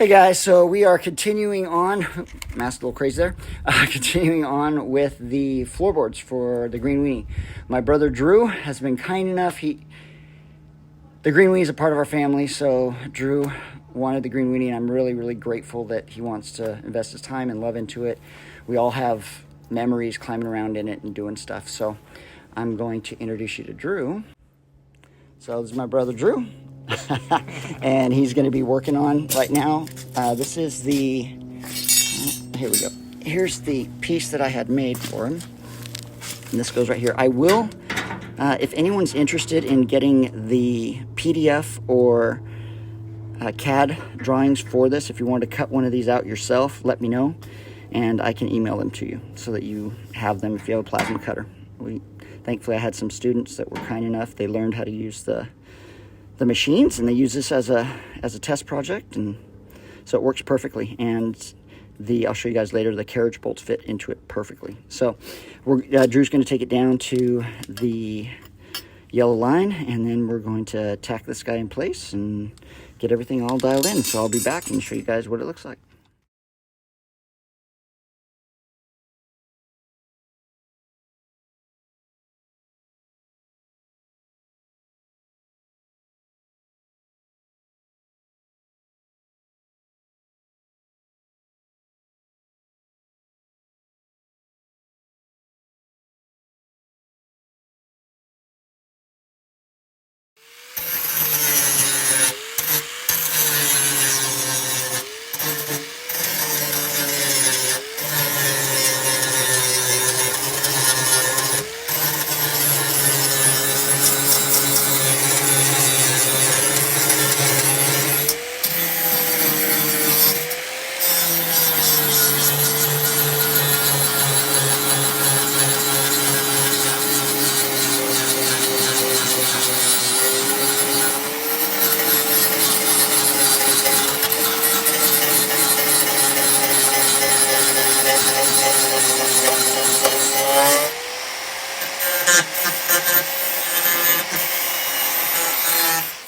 Hey guys, so we are continuing on, masked a little crazy there, continuing on with the floorboards for the Green Weenie. My brother Drew has been kind enough, the Green Weenie is a part of our family, so Drew wanted the Green Weenie, and I'm really, really grateful that he wants to invest his time and love into it. We all have memories climbing around in it and doing stuff, so I'm going to introduce you to Drew. So this is my brother Drew. And he's going to be working on right now. This is the, here we go. Here's the piece that I had made for him. And this goes right here. I will, if anyone's interested in getting the PDF or CAD drawings for this, if you want to cut one of these out yourself, let me know. And I can email them to you so that you have them if you have a plasma cutter. Thankfully, I had some students that were kind enough. They learned how to use the machines, and they use this as a test project, and so it works perfectly. And I'll show you guys later, the carriage bolts fit into it perfectly. So Drew's going to take it down to the yellow line, and then we're going to tack this guy in place and get everything all dialed in. So I'll be back and show you guys what it looks like.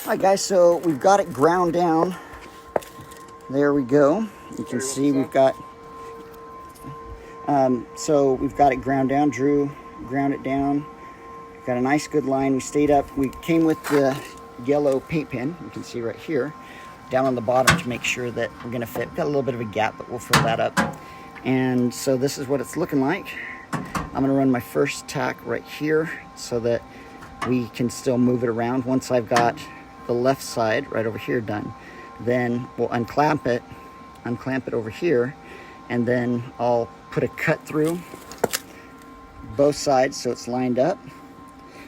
Alright guys, so we've got it ground down. There we go. You can see we've got, so we've got it ground down. Drew ground it down. We've got a nice good line. We stayed up. We came with the yellow paint pen, you can see right here, down on the bottom to make sure that we're going to fit. We've got a little bit of a gap, but we'll fill that up. And so this is what it's looking like. I'm going to run my first tack right here so that we can still move it around. Once I've got the left side right over here done, then we'll unclamp it over here, and then I'll put a cut through both sides so it's lined up,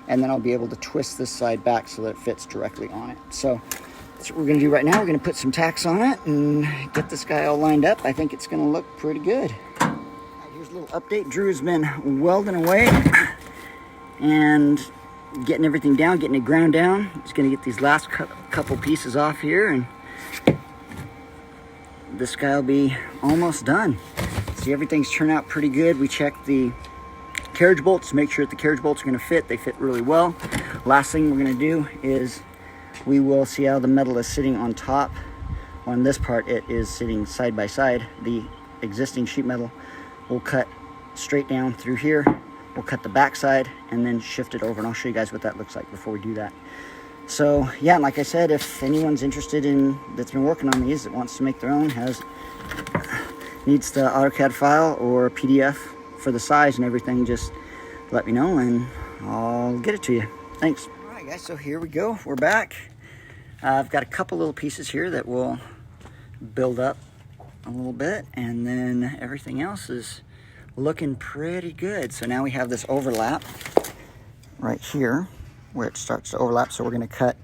and then I'll be able to twist this side back so that it fits directly on it. So that's what we're going to do right now. We're going to put some tacks on it and get this guy all lined up. I think it's going to look pretty good. Here's a little update. Drew's been welding away and getting everything down, getting it ground down. He's going to get these last couple pieces off here, and this guy will be almost done. See, everything's turned out pretty good. We checked the carriage bolts to make sure that the carriage bolts are going to fit. They fit really well. Last thing we're going to do is we will see how the metal is sitting on top. On this part, it is sitting side by side. The existing sheet metal will cut straight down through here. We'll cut the back side and then shift it over, and I'll show you guys what that looks like before we do that. So yeah, and like I said, if anyone's interested in, that's been working on these, that wants to make their own, needs the AutoCAD file or PDF for the size and everything, just let me know and I'll get it to you. Thanks. All right guys, so here we go. We're back. I've got a couple little pieces here that will build up a little bit, and then everything else is looking pretty good. So now we have this overlap right here where it starts to overlap. So we're going to cut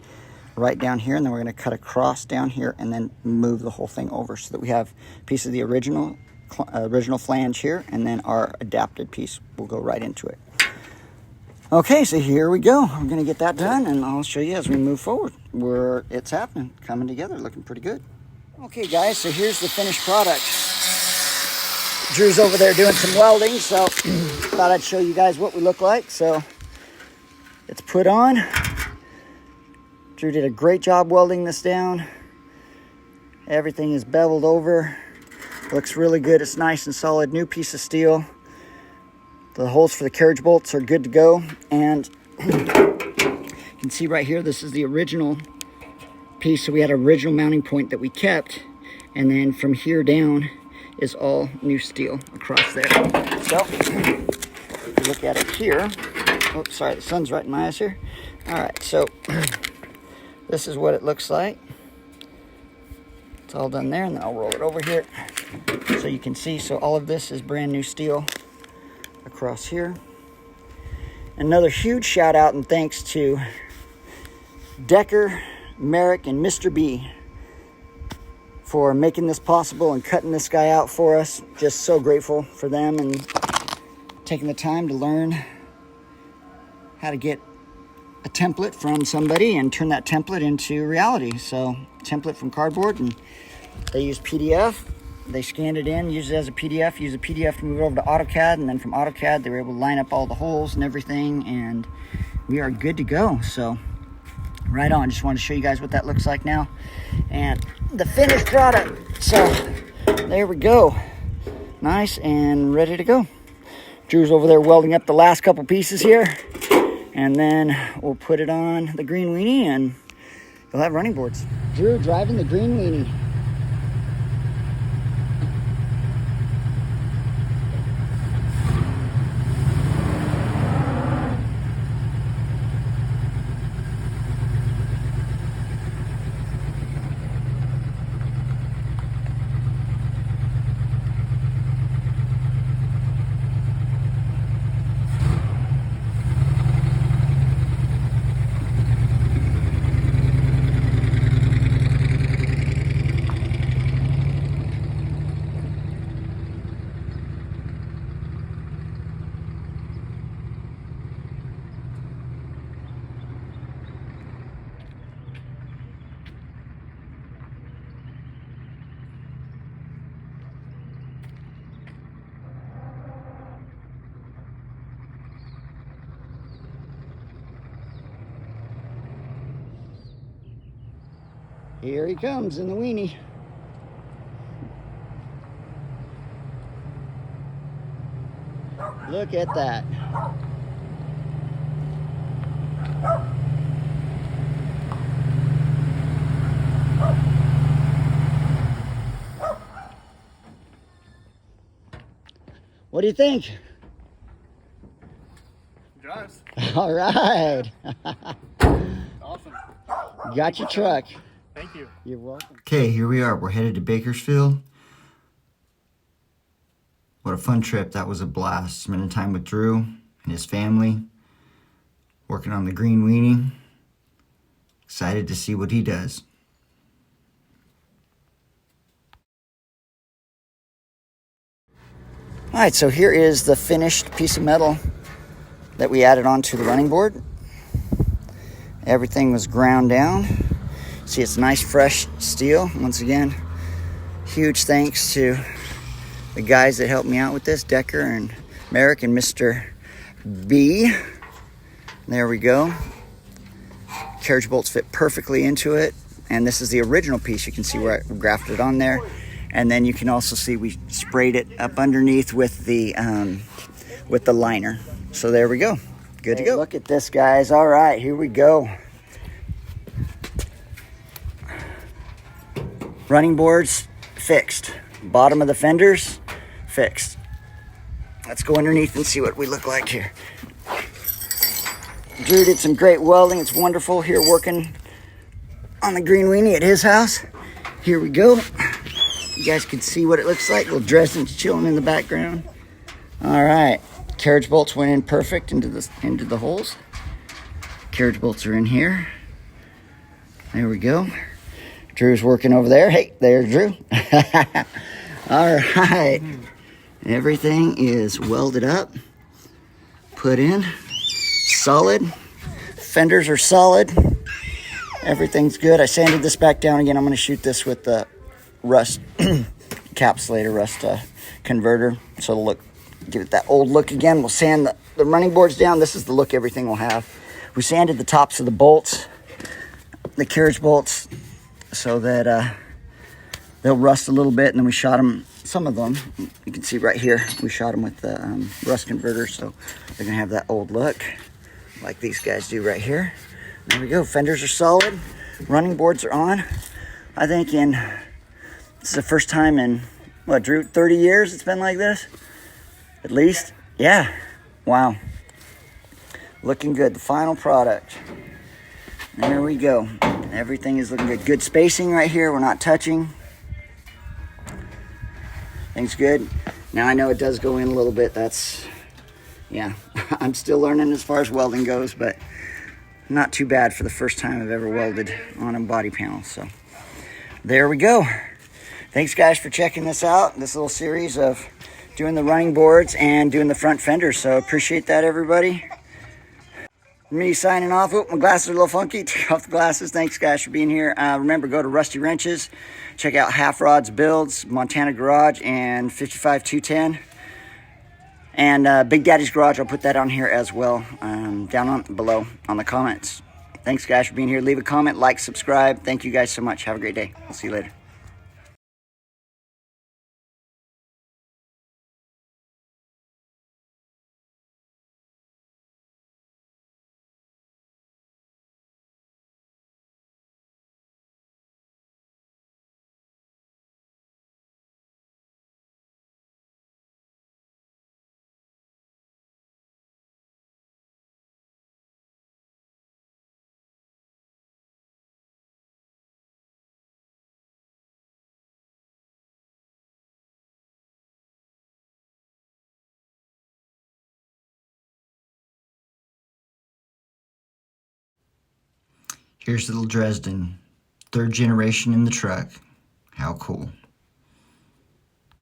right down here, and then we're going to cut across down here and then move the whole thing over so that we have a piece of the original flange here, and then our adapted piece will go right into it. Okay, so here we go. I'm going to get that done, and I'll show you as we move forward where it's happening, coming together, looking pretty good. Okay guys, so here's the finished product. Drew's over there doing some welding, so thought I'd show you guys what we look like. So it's put on. Drew did a great job welding this down. Everything is beveled over. Looks really good. It's nice and solid. New piece of steel. The holes for the carriage bolts are good to go. And you can see right here, this is the original piece. So we had an original mounting point that we kept. And then from here down is all new steel across there. So if you look at it here. Oops, sorry, the sun's right in my eyes here. All right, so this is what it looks like. It's all done there, and then I'll roll it over here so you can see. So all of this is brand new steel across here. Another huge shout out and thanks to Decker, Merrick, and Mr. B for making this possible and cutting this guy out for us. Just so grateful for them and taking the time to learn how to get a template from somebody and turn that template into reality. So template from cardboard, and they use PDF. They scanned it in, used it as a PDF, used a PDF to move it over to AutoCAD, and then from AutoCAD they were able to line up all the holes and everything, and we are good to go. So right on. Just wanted to show you guys what that looks like now and the finished product. So there we go, nice and ready to go. Drew's over there welding up the last couple pieces here, and then we'll put it on the green weenie and you'll have running boards. Drew driving the green weenie. Here he comes in the weenie. Look at that. What do you think? Drives. All right. Awesome. Got your truck. Thank you. You're welcome. Okay, here we are. We're headed to Bakersfield. What a fun trip. That was a blast. Spending time with Drew and his family. Working on the green weenie. Excited to see what he does. All right, so here is the finished piece of metal that we added onto the running board. Everything was ground down. See, it's nice, fresh steel. Once again, huge thanks to the guys that helped me out with this, Decker and Merrick and Mr. B. There we go. Carriage bolts fit perfectly into it. And this is the original piece. You can see where I grafted it on there. And then you can also see we sprayed it up underneath with the liner. So there we go. Good to go. Look at this, guys. All right, here we go. Running boards fixed. Bottom of the fenders fixed. Let's go underneath and see what we look like here. Drew did some great welding. It's wonderful here working on the green weenie at his house. Here we go. You guys can see what it looks like. Little Dresden's chilling in the background. All right. Carriage bolts went in perfect into the holes. Carriage bolts are in here. There we go. Drew's working over there. Hey, there's Drew. All right. Everything is welded up, put in, solid. Fenders are solid. Everything's good. I sanded this back down again. I'm going to shoot this with the rust encapsulator, rust converter. So it'll give it that old look again. We'll sand the running boards down. This is the look everything will have. We sanded the tops of the bolts, the carriage bolts, so that they'll rust a little bit, and then we shot them, some of them, you can see right here, we shot them with the rust converter, so they're gonna have that old look, like these guys do right here. There we go, fenders are solid, running boards are on. I think this is the first time in, what, Drew, 30 years it's been like this? At least? Yeah, wow. Looking good, the final product. There we go. Everything is looking good. Good spacing right here, we're not touching. Things good. Now I know it does go in a little bit, that's, yeah. I'm still learning as far as welding goes, but not too bad for the first time I've ever welded on a body panel. So there we go. Thanks guys for checking this out, this little series of doing the running boards and doing the front fenders. So appreciate that, everybody. Me signing off. Oh, my glasses are a little funky. Take off the glasses. Thanks guys for being here. Remember, go to Rusty Wrenches. Check out Half Rods Builds, Montana Garage, and 55 210. And Big Daddy's Garage, I'll put that on here as well, down below on the comments. Thanks guys for being here. Leave a comment, like, subscribe. Thank you guys so much. Have a great day. I'll see you later. Here's little Dresden, 3rd generation in the truck. How cool.